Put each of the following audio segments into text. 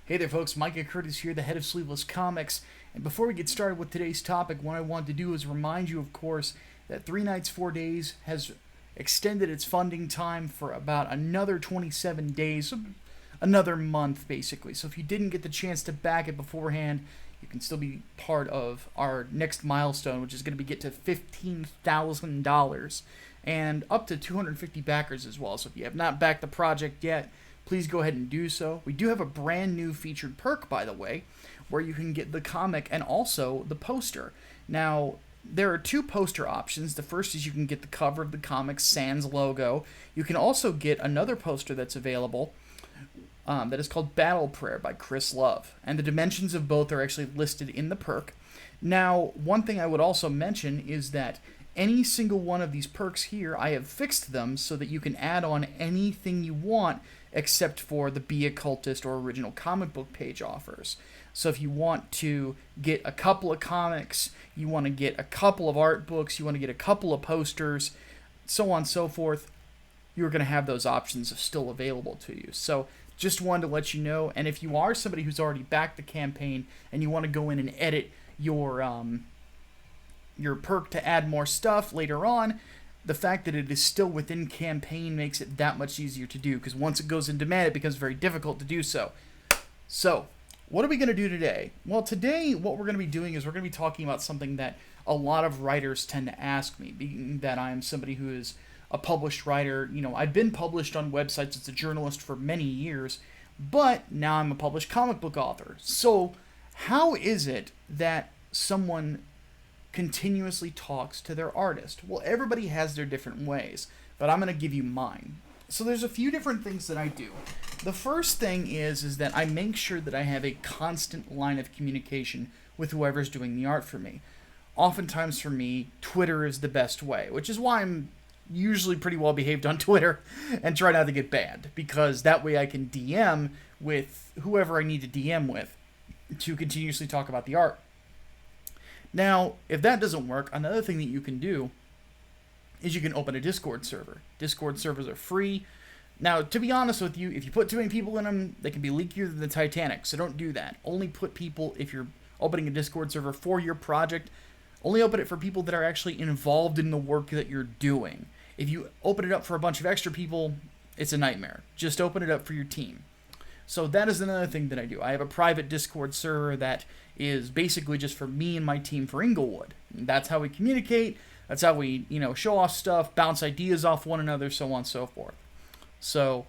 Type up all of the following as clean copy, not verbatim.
Hey there folks, Micah Curtis here, the head of Sleeveless Comics, and before we get started with today's topic, what I wanted to do is remind you, of course, that 3 Nights, 4 Days has extended its funding time for about another 27 days, another month basically. So if you didn't get the chance to back it beforehand, you can still be part of our next milestone, which is going to get to $15,000 and up to 250 backers as well. So if you have not backed the project yet, please go ahead and do so. We do have a brand new featured perk, by the way, where you can get the comic and also the poster. Now, there are two poster options. The first is you can get the cover of the comic sans logo. You can also get another poster that's available that is called Battle Prayer by Chris Love. And the dimensions of both are actually listed in the perk. Now, one thing I would also mention is that any single one of these perks here, I have fixed them so that you can add on anything you want except for the Be Occultist or original comic book page offers. So if you want to get a couple of comics, you want to get a couple of art books, you want to get a couple of posters, so on and so forth, you're going to have those options still available to you. So just wanted to let you know, and if you are somebody who's already backed the campaign and you want to go in and edit your perk to add more stuff later on, the fact that it is still within campaign makes it that much easier to do, because once it goes in demand, it becomes very difficult to do so. So, what are we going to do today? Well, today, what we're going to be doing is we're going to be talking about something that a lot of writers tend to ask me, being that I am somebody who is a published writer. You know, I've been published on websites as a journalist for many years, but now I'm a published comic book author. So, how is it that someone continuously talks to their artist? Well, everybody has their different ways, but I'm going to give you mine. So there's a few different things that I do. The first thing is that I make sure that I have a constant line of communication with whoever's doing the art for me. Oftentimes for me, Twitter is the best way, which is why I'm usually pretty well behaved on Twitter and try not to get banned, because that way I can DM with whoever I need to DM with to continuously talk about the art. Now, if that doesn't work, another thing that you can do is you can open a Discord server. Discord servers are free. Now, to be honest with you, if you put too many people in them, they can be leakier than the Titanic, so don't do that. Only put people, if you're opening a Discord server for your project, only open it for people that are actually involved in the work that you're doing. If you open it up for a bunch of extra people, it's a nightmare. Just open it up for your team. So that is another thing that I do. I have a private Discord server that is basically just for me and my team for Englewood. And that's how we communicate. That's how we, show off stuff, bounce ideas off one another, so on and so forth. So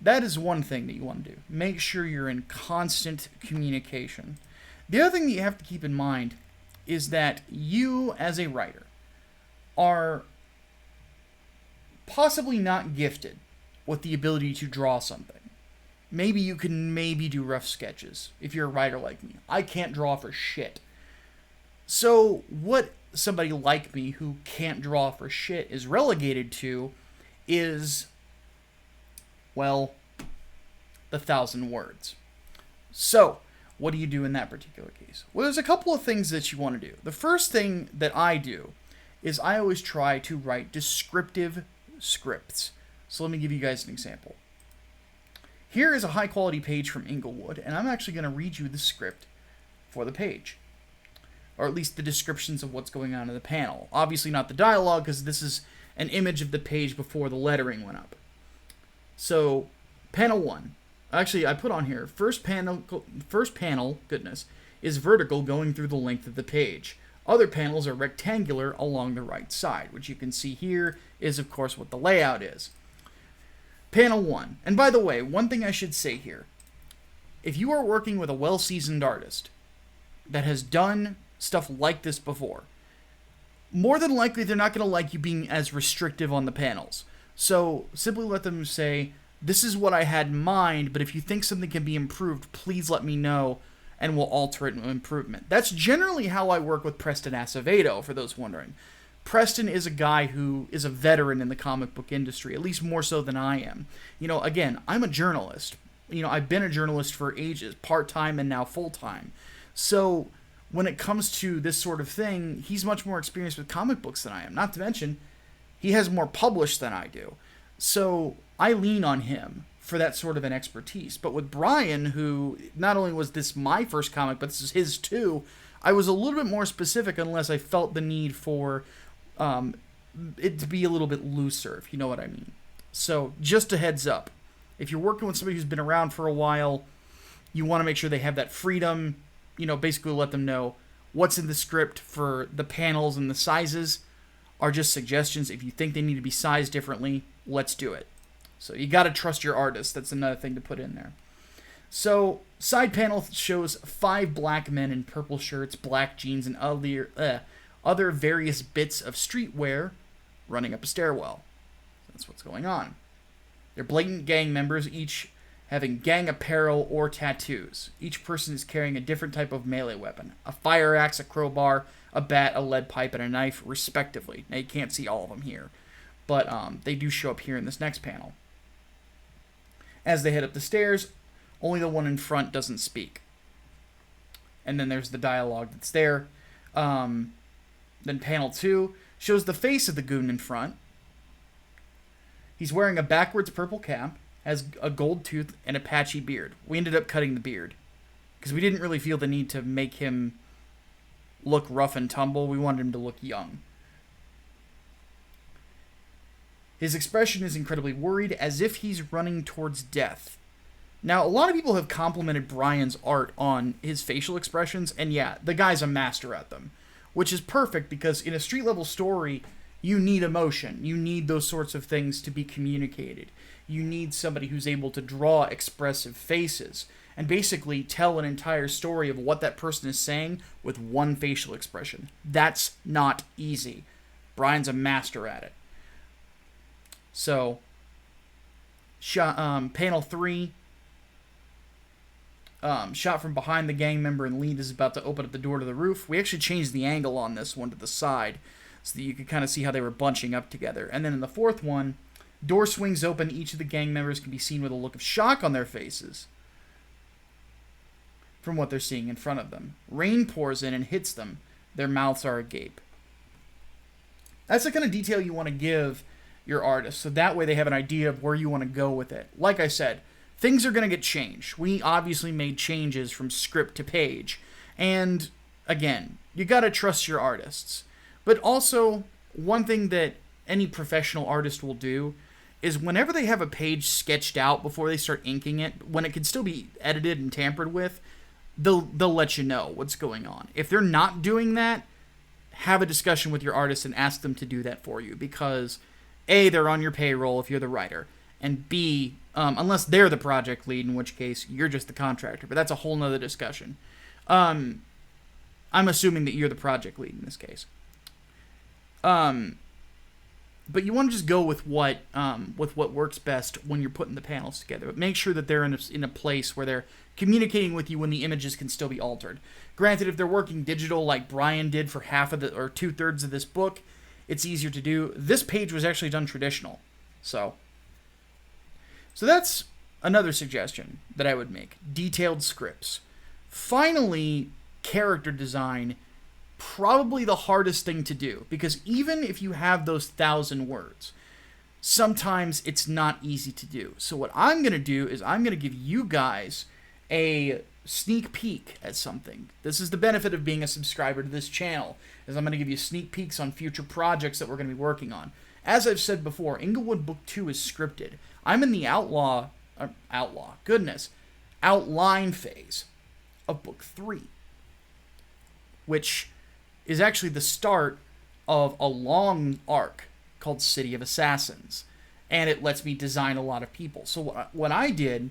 that is one thing that you want to do. Make sure you're in constant communication. The other thing that you have to keep in mind is that you, as a writer, are possibly not gifted with the ability to draw something. Maybe you can do rough sketches if you're a writer like me. I can't draw for shit. So what somebody like me who can't draw for shit is relegated to is, well, the 1,000 words. So what do you do in that particular case? Well, there's a couple of things that you want to do. The first thing that I do is I always try to write descriptive scripts. So let me give you guys an example. Here is a high-quality page from Englewood, and I'm actually going to read you the script for the page. Or at least the descriptions of what's going on in the panel. Obviously not the dialogue, because this is an image of the page before the lettering went up. So, panel 1. Actually, I put on here, first panel, is vertical going through the length of the page. Other panels are rectangular along the right side, which you can see here is, of course, what the layout is. Panel 1. And by the way, one thing I should say here. If you are working with a well-seasoned artist that has done stuff like this before, more than likely they're not going to like you being as restrictive on the panels. So simply let them say, this is what I had in mind, but if you think something can be improved, please let me know, and we'll alter it in improvement. That's generally how I work with Preston Acevedo, for those wondering. Preston is a guy who is a veteran in the comic book industry, at least more so than I am. Again, I'm a journalist. I've been a journalist for ages, part-time and now full-time. So when it comes to this sort of thing, he's much more experienced with comic books than I am. Not to mention, he has more published than I do. So I lean on him for that sort of an expertise. But with Brian, who not only was this my first comic, but this is his too, I was a little bit more specific unless I felt the need for it to be a little bit looser, if you know what I mean. So just a heads up. If you're working with somebody who's been around for a while, you want to make sure they have that freedom, basically let them know what's in the script for the panels, and the sizes are just suggestions. If you think they need to be sized differently, let's do it. So you got to trust your artist. That's another thing to put in there. So side panel shows 5 black men in purple shirts, black jeans, and other various bits of streetwear running up a stairwell. That's what's going on. They're blatant gang members, each having gang apparel or tattoos. Each person is carrying a different type of melee weapon. A fire axe, a crowbar, a bat, a lead pipe, and a knife, respectively. Now, you can't see all of them here, but they do show up here in this next panel. As they head up the stairs, only the one in front doesn't speak. And then there's the dialogue that's there. Then panel 2 shows the face of the goon in front. He's wearing a backwards purple cap, has a gold tooth, and a patchy beard. We ended up cutting the beard because we didn't really feel the need to make him look rough and tumble. We wanted him to look young. His expression is incredibly worried, as if he's running towards death. Now, a lot of people have complimented Brian's art on his facial expressions, and yeah, the guy's a master at them, which is perfect because in a street-level story, you need emotion. You need those sorts of things to be communicated. You need somebody who's able to draw expressive faces and basically tell an entire story of what that person is saying with one facial expression. That's not easy. Brian's a master at it. So, panel 3, shot from behind the gang member and lead is about to open up the door to the roof. We actually changed the angle on this one to the side so that you could kind of see how they were bunching up together. And then in the fourth one, door swings open. Each of the gang members can be seen with a look of shock on their faces from what they're seeing in front of them. Rain pours in and hits them. Their mouths are agape. That's the kind of detail you want to give your artist, so that way they have an idea of where you want to go with it. Like I said, things are going to get changed. We obviously made changes from script to page. And, again, you got to trust your artists. But also, one thing that any professional artist will do is whenever they have a page sketched out before they start inking it, when it can still be edited and tampered with, they'll let you know what's going on. If they're not doing that, have a discussion with your artist and ask them to do that for you, because A, they're on your payroll if you're the writer, and B, unless they're the project lead, in which case you're just the contractor, but that's a whole nother discussion. I'm assuming that you're the project lead in this case. But you want to just go with what works best when you're putting the panels together. But make sure that they're in a place where they're communicating with you when the images can still be altered. Granted, if they're working digital like Brian did for half of or 2/3 of this book, it's easier to do. This page was actually done traditional. So that's another suggestion that I would make. Detailed scripts. Finally, character design. Probably the hardest thing to do, because even if you have those 1,000 words, sometimes it's not easy to do. So what I'm going to do is I'm going to give you guys a sneak peek at something. This is the benefit of being a subscriber to this channel, is I'm going to give you sneak peeks on future projects that we're going to be working on. As I've said before, Englewood Book 2 is scripted. I'm in the outline phase of Book 3, which is actually the start of a long arc called City of Assassins, and it lets me design a lot of people. So what I did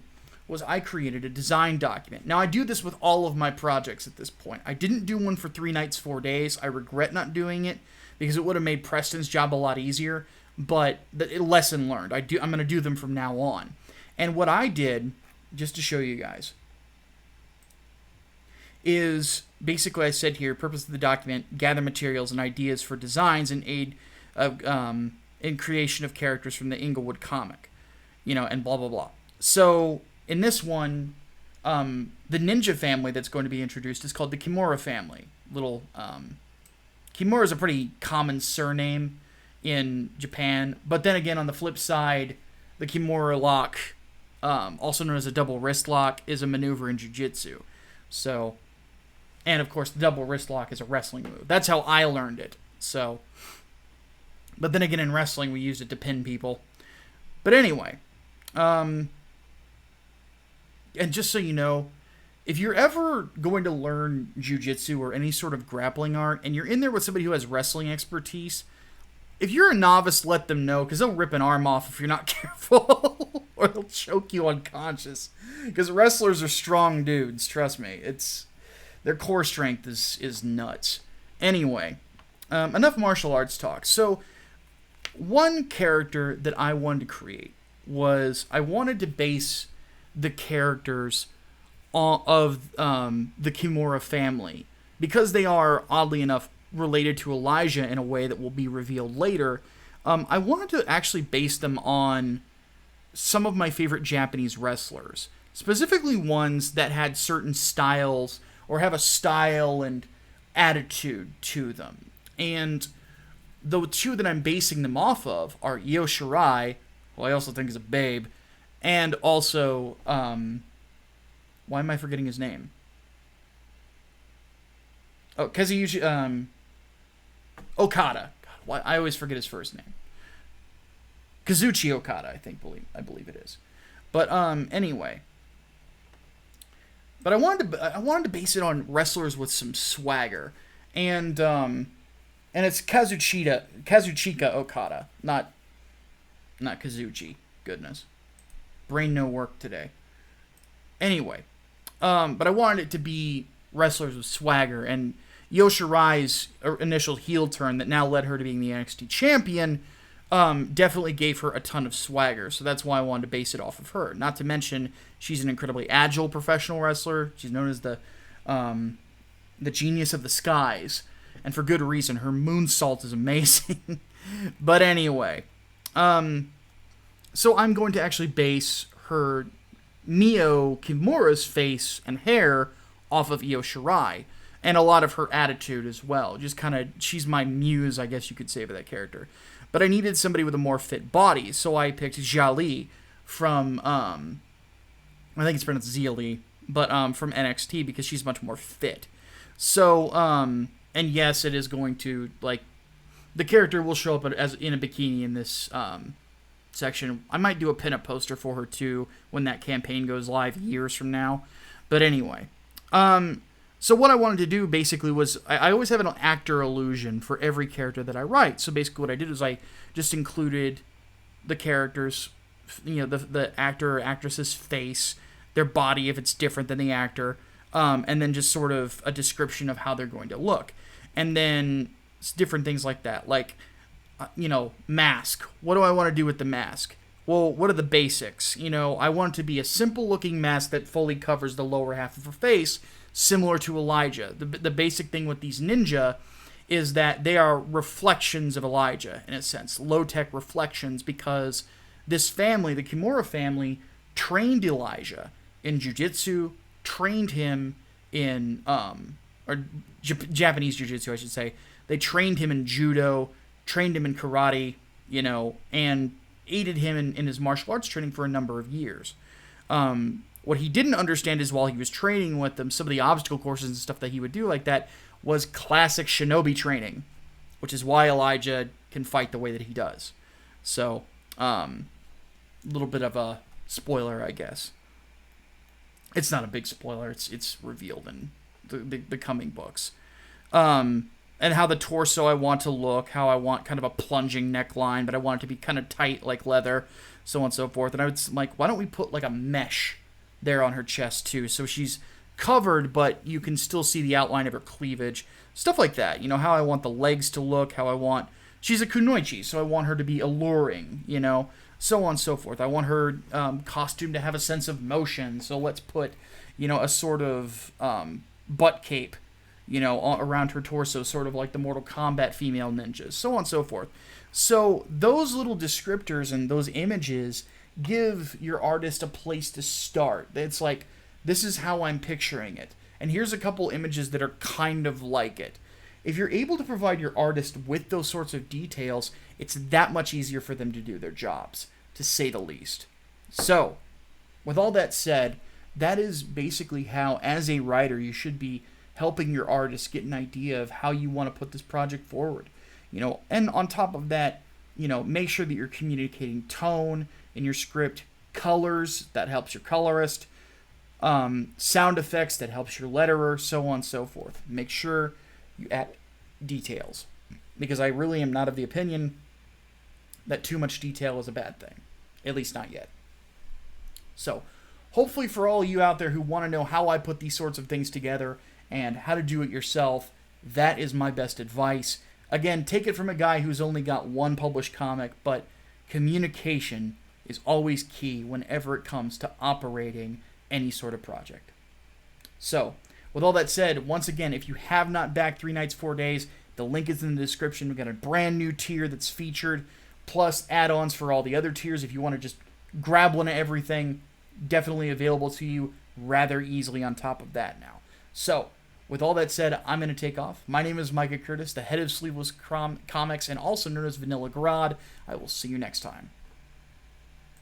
was I created a design document. Now, I do this with all of my projects at this point. I didn't do one for 3 Nights, 4 Days. I regret not doing it, because it would have made Preston's job a lot easier, but lesson learned. I'm going to do them from now on. And what I did, just to show you guys, is basically I said here, purpose of the document, gather materials and ideas for designs and aid in creation of characters from the Englewood comic, and blah, blah, blah. So in this one, the ninja family that's going to be introduced is called the Kimura family. Kimura is a pretty common surname in Japan, but then again, on the flip side, the Kimura lock also known as a double wrist lock, is a maneuver in jiu-jitsu. So, and of course, the double wrist lock is a wrestling move. That's how I learned it. So, but then again, in wrestling, we used it to pin people. But anyway, and just so you know, if you're ever going to learn jiu-jitsu or any sort of grappling art, and you're in there with somebody who has wrestling expertise, if you're a novice, let them know, because they'll rip an arm off if you're not careful, or they'll choke you unconscious. Because wrestlers are strong dudes, trust me. Their core strength is nuts. Anyway, enough martial arts talk. So, one character that I wanted to create was I wanted to base the characters of the Kimura family, because they are, oddly enough, related to Elijah in a way that will be revealed later. I wanted to actually base them on some of my favorite Japanese wrestlers, specifically ones that had certain styles or have a style and attitude to them. And the two that I'm basing them off of are Io Shirai, who I also think is a babe, and also, why am I forgetting his name? Oh, Kazuyuki, Okada. God, why I always forget his first name. Kazuchi Okada, I believe it is. But anyway. But I wanted to base it on wrestlers with some swagger, and it's Kazuchika Okada, not Kazuchi. Goodness, brain no work today. Anyway, but I wanted it to be wrestlers with swagger, and Io Shirai's initial heel turn that now led her to being the NXT champion definitely gave her a ton of swagger, so that's why I wanted to base it off of her. Not to mention, she's an incredibly agile professional wrestler. She's known as the genius of the skies, and for good reason. Her moonsault is amazing. But anyway, so I'm going to actually base her Mio Kimura's face and hair off of Io Shirai, and a lot of her attitude as well. Just kind of, she's my muse, I guess you could say, for that character. But I needed somebody with a more fit body, so I picked Xia Li from, I think it's pronounced Xia Li, but from NXT, because she's much more fit. So, and yes, it is going to, like, the character will show up as in a bikini in this section. I might do a pinup poster for her, too, when that campaign goes live years from now. But anyway, so what I wanted to do basically was, I always have an actor illusion for every character that I write. So basically what I did was I just included the characters, you know, the actor or actress's face, their body if it's different than the actor, and then just sort of a description of how they're going to look. And then different things like that, like, you know, mask. What do I want to do with the mask? Well, what are the basics? You know, I want it to be a simple-looking mask that fully covers the lower half of her face, similar to Elijah. The basic thing with these ninja is that they are reflections of Elijah, in a sense. Low-tech reflections, because this family, the Kimura family, trained Elijah in jiu-jitsu, trained him in, Japanese jiu-jitsu, I should say. They trained him in judo, trained him in karate, you know, and aided him in his martial arts training for a number of years. What he didn't understand is while he was training with them, some of the obstacle courses and stuff that he would do like that was classic shinobi training, which is why Elijah can fight the way that he does. So, a little bit of a spoiler, I guess. It's not a big spoiler. It's revealed in the coming books. And how the torso I want to look, how I want kind of a plunging neckline, but I want it to be kind of tight like leather, so on and so forth. And I was like, why don't we put like a mesh there on her chest too, so she's covered, but you can still see the outline of her cleavage. Stuff like that. You know, how I want the legs to look, how I want... She's a kunoichi, so I want her to be alluring, you know, so on and so forth. I want her costume to have a sense of motion, so let's put, you know, a sort of butt cape, you know, around her torso, sort of like the Mortal Kombat female ninjas, so on and so forth. So those little descriptors and those images give your artist a place to start. It's like, this is how I'm picturing it, and here's a couple images that are kind of like it. If you're able to provide your artist with those sorts of details, it's that much easier for them to do their jobs, to say the least. So, with all that said, that is basically how, as a writer, you should be helping your artist get an idea of how you want to put this project forward. And on top of that, make sure that you're communicating tone in your script, colors, that helps your colorist, sound effects, that helps your letterer, so on and so forth. Make sure you add details, because I really am not of the opinion that too much detail is a bad thing, at least not yet. So, hopefully for all you out there who want to know how I put these sorts of things together and how to do it yourself, that is my best advice. Again, take it from a guy who's only got one published comic, but communication is always key whenever it comes to operating any sort of project. So, with all that said, once again, if you have not backed 3 Nights, 4 Days, the link is in the description. We've got a brand new tier that's featured, plus add-ons for all the other tiers. If you want to just grab one of everything, definitely available to you rather easily on top of that now. So, with all that said, I'm going to take off. My name is Micah Curtis, the head of Sleeveless Comics and also known as Vanilla Grod. I will see you next time.